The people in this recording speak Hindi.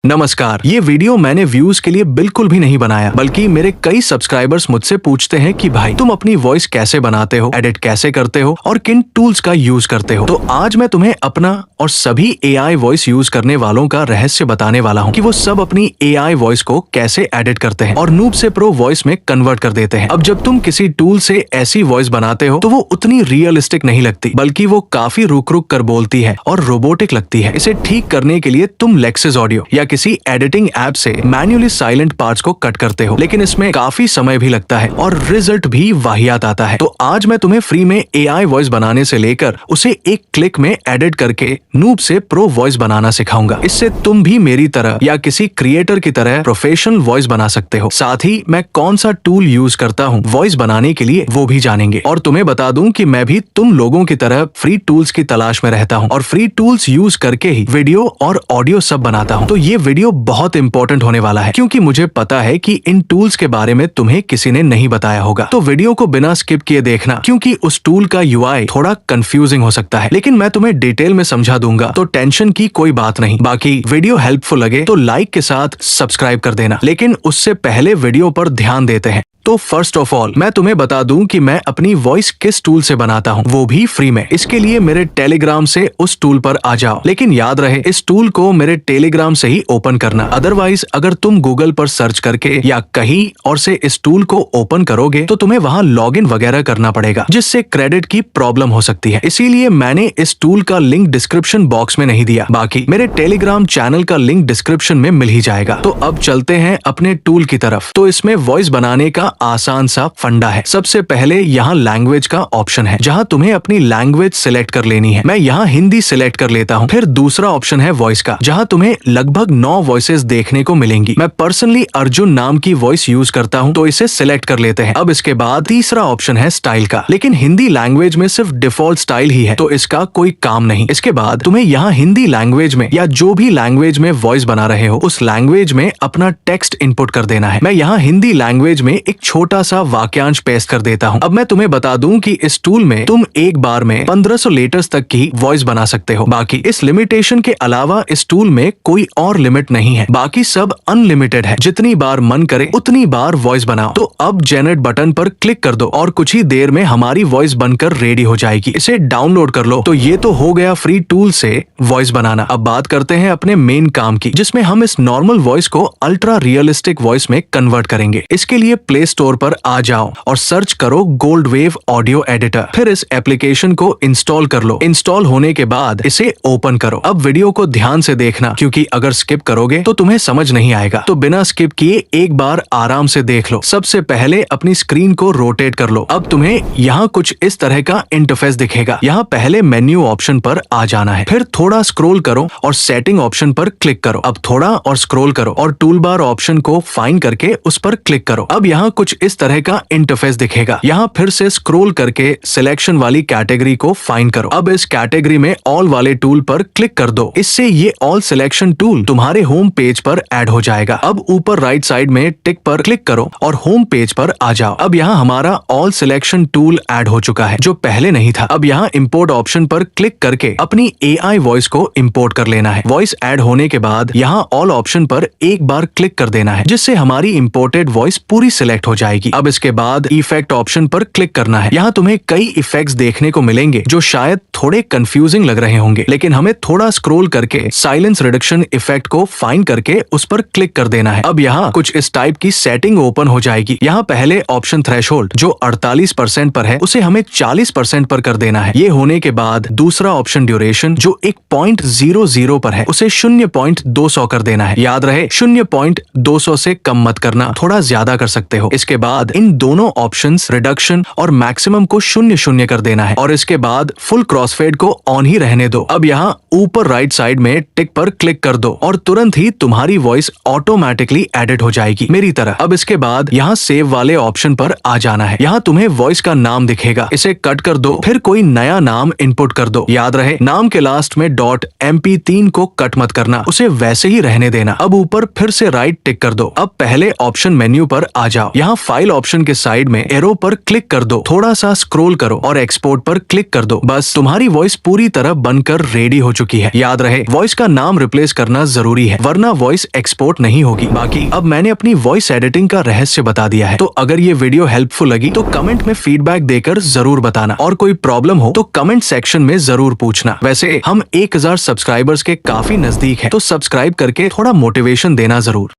नमस्कार। ये वीडियो मैंने व्यूज के लिए बिल्कुल भी नहीं बनाया, बल्कि मेरे कई सब्सक्राइबर्स मुझसे पूछते हैं कि भाई तुम अपनी वॉइस कैसे बनाते हो, एडिट कैसे करते हो और किन टूल्स का यूज करते हो। तो आज मैं तुम्हें अपना और सभी एआई वॉइस यूज करने वालों का रहस्य बताने वाला हूँ कि वो सब अपनी एआई वॉइस को कैसे एडिट करते हैं और नूब से प्रो वॉइस में कन्वर्ट कर देते हैं। अब जब तुम किसी टूल से ऐसी वॉइस बनाते हो तो वो उतनी रियलिस्टिक नहीं लगती, बल्कि वो काफी रुक रुक कर बोलती है और रोबोटिक लगती है। इसे ठीक करने के लिए तुम लेक्सिस ऑडियो या किसी एडिटिंग ऐप से मैन्युअली साइलेंट पार्ट्स को कट करते हो, लेकिन इसमें काफी समय भी लगता है और रिजल्ट भी वाहियात आता है। तो आज मैं तुम्हें फ्री में एआई वॉइस बनाने से लेकर उसे एक क्लिक में एडिट करके नूब से प्रो वॉइस बनाना सिखाऊंगा। इससे तुम भी मेरी तरह या किसी क्रिएटर की तरह प्रोफेशनल वॉइस बना सकते हो। साथ ही मैं कौन सा टूल यूज करता हूँ वॉइस बनाने के लिए वो भी जानेंगे। और तुम्हें बता दूं कि मैं भी तुम लोगों की तरह फ्री टूल्स की तलाश में रहता हूँ और फ्री टूल्स यूज करके ही वीडियो और ऑडियो सब बनाता हूँ। तो ये वीडियो बहुत इंपॉर्टेंट होने वाला है, क्योंकि मुझे पता है कि इन टूल्स के बारे में तुम्हें किसी ने नहीं बताया होगा। तो वीडियो को बिना स्किप किए देखना, क्योंकि उस टूल का यूआई थोड़ा कंफ्यूजिंग हो सकता है, लेकिन मैं तुम्हें डिटेल में समझा दूंगा, तो टेंशन की कोई बात नहीं। बाकी वीडियो हेल्पफुल लगे तो लाइक के साथ सब्सक्राइब कर देना, लेकिन उससे पहले वीडियो पर ध्यान देते हैं। तो फर्स्ट ऑफ ऑल मैं तुम्हें बता दूं कि मैं अपनी वॉइस किस टूल से बनाता हूं, वो भी फ्री में। इसके लिए मेरे टेलीग्राम से उस टूल पर आ जाओ, लेकिन याद रहे इस टूल को मेरे टेलीग्राम से ही ओपन करना। अदरवाइज अगर तुम गूगल पर सर्च करके या कहीं और से इस टूल को ओपन करोगे तो तुम्हें वहां लॉगिन वगैरह करना पड़ेगा, जिससे क्रेडिट की प्रॉब्लम हो सकती है। इसीलिए मैंने इस टूल का लिंक डिस्क्रिप्शन बॉक्स में नहीं दिया, बाकी मेरे टेलीग्राम चैनल का लिंक डिस्क्रिप्शन में मिल ही जाएगा। तो अब चलते हैं अपने टूल की तरफ। तो इसमें वॉइस बनाने का आसान सा फंडा है। सबसे पहले यहाँ लैंग्वेज का ऑप्शन है, जहाँ तुम्हें अपनी लैंग्वेज सिलेक्ट कर लेनी है। मैं यहाँ हिंदी सिलेक्ट कर लेता हूँ। फिर दूसरा ऑप्शन है वॉइस का, जहाँ तुम्हें लगभग 9 वॉइसेस देखने को मिलेंगी। मैं पर्सनली अर्जुन नाम की वॉइस यूज करता हूँ, तो इसे सिलेक्ट कर लेते हैं। अब इसके बाद तीसरा ऑप्शन है स्टाइल का, लेकिन हिंदी लैंग्वेज में सिर्फ डिफॉल्ट स्टाइल ही है, तो इसका कोई काम नहीं। इसके बाद तुम्हें यहाँ हिंदी लैंग्वेज में या जो भी लैंग्वेज में वॉइस बना रहे हो उस लैंग्वेज में अपना टेक्स्ट इनपुट कर देना है। मैं यहाँ हिंदी लैंग्वेज में एक छोटा सा वाक्यांश पेस्ट कर देता हूं। अब मैं तुम्हें बता दूं कि इस टूल में तुम एक बार में 1500 लेटर्स तक की वॉइस बना सकते हो। बाकी इस लिमिटेशन के अलावा इस टूल में कोई और लिमिट नहीं है, बाकी सब अनलिमिटेड है। जितनी बार मन करे उतनी बार वॉइस बनाओ। तो अब जनरेट बटन पर क्लिक कर दो और कुछ ही देर में हमारी वॉइस बनकर रेडी हो जाएगी। इसे डाउनलोड कर लो। तो ये तो हो गया फ्री टूल से वॉइस बनाना। अब बात करते हैं अपने मेन काम की, जिसमें हम इस नॉर्मल वॉइस को अल्ट्रा रियलिस्टिक वॉइस में कन्वर्ट करेंगे। इसके लिए प्ले स्टोर पर आ जाओ और सर्च करो गोल्ड वेव ऑडियो एडिटर। फिर इस एप्लीकेशन को इंस्टॉल कर लो। इंस्टॉल होने के बाद इसे ओपन करो। अब वीडियो को ध्यान से देखना, क्योंकि अगर स्किप करोगे तो तुम्हें समझ नहीं आएगा। तो बिना स्किप किए एक बार आराम से देख लो। सबसे पहले अपनी स्क्रीन को रोटेट कर लो। अब तुम्हें यहाँ कुछ इस तरह का इंटरफेस दिखेगा। यहाँ पहले मेन्यू ऑप्शन पर आ जाना है, फिर थोड़ा स्क्रॉल करो और सेटिंग ऑप्शन पर क्लिक करो। अब थोड़ा और स्क्रॉल करो और टूल बार ऑप्शन को फाइंड करके उस पर क्लिक करो। अब यहाँ कुछ इस तरह का इंटरफेस दिखेगा। यहाँ फिर से स्क्रॉल करके सिलेक्शन वाली कैटेगरी को फाइंड करो। अब इस कैटेगरी में ऑल वाले टूल पर क्लिक कर दो। इससे ये ऑल सिलेक्शन टूल तुम्हारे होम पेज पर ऐड हो जाएगा। अब ऊपर राइट साइड में टिक पर क्लिक करो और होम पेज पर आ जाओ। अब यहाँ हमारा ऑल सिलेक्शन टूल ऐड हो चुका है, जो पहले नहीं था। अब यहाँ इंपोर्ट ऑप्शन पर क्लिक करके अपनी एआई वॉइस को इंपोर्ट कर लेना है। वॉइस ऐड होने के बाद यहाँ ऑल ऑप्शन पर एक बार क्लिक कर देना है, जिससे हमारी इंपोर्टेड वॉइस पूरी सिलेक्ट हो जाएगी। अब इसके बाद इफेक्ट ऑप्शन पर क्लिक करना है। यहाँ तुम्हें कई इफेक्ट्स देखने को मिलेंगे जो शायद थोड़े कंफ्यूजिंग लग रहे होंगे, लेकिन हमें थोड़ा स्क्रॉल करके साइलेंस रिडक्शन इफेक्ट को फाइंड करके उस पर क्लिक कर देना है। अब यहाँ कुछ इस टाइप की सेटिंग ओपन हो जाएगी। यहाँ पहले ऑप्शन थ्रेशोल्ड जो 48% पर है उसे हमें 40% पर कर देना है। ये होने के बाद दूसरा ऑप्शन ड्यूरेशन जो 1.00 पर है उसे 0.200 कर देना है। याद रहे 0.200 से कम मत करना, थोड़ा ज्यादा कर सकते हो। इसके बाद इन दोनों ऑप्शंस रिडक्शन और मैक्सिमम को 0 कर देना है और इसके बाद फुल क्रॉसफेड को ऑन ही रहने दो। अब यहाँ ऊपर राइट साइड में टिक पर क्लिक कर दो और तुरंत ही तुम्हारी वॉइस ऑटोमेटिकली एडिट हो जाएगी, मेरी तरह। अब इसके बाद यहाँ सेव वाले ऑप्शन पर आ जाना है। यहाँ तुम्हें वॉइस का नाम दिखेगा, इसे कट कर दो, फिर कोई नया नाम इनपुट कर दो। याद रहे नाम के लास्ट में .mp3 को कट मत करना, उसे वैसे ही रहने देना। अब ऊपर फिर से राइट टिक कर दो। अब पहले ऑप्शन मेन्यू पर आ जाओ। यहाँ यहाँ फाइल ऑप्शन के साइड में एरो पर क्लिक कर दो, थोड़ा सा स्क्रॉल करो और एक्सपोर्ट पर क्लिक कर दो। बस तुम्हारी वॉइस पूरी तरह बनकर रेडी हो चुकी है। याद रहे, वॉइस का नाम रिप्लेस करना जरूरी है, वरना वॉइस एक्सपोर्ट नहीं होगी। बाकी अब मैंने अपनी वॉइस एडिटिंग का रहस्य बता दिया है। तो अगर ये वीडियो हेल्पफुल लगी तो कमेंट में फीडबैक देकर जरूर बताना, और कोई प्रॉब्लम हो तो कमेंट सेक्शन में जरूर पूछना। वैसे हम 1000 सब्सक्राइबर्स के काफी नजदीक हैं, तो सब्सक्राइब करके थोड़ा मोटिवेशन देना जरूर।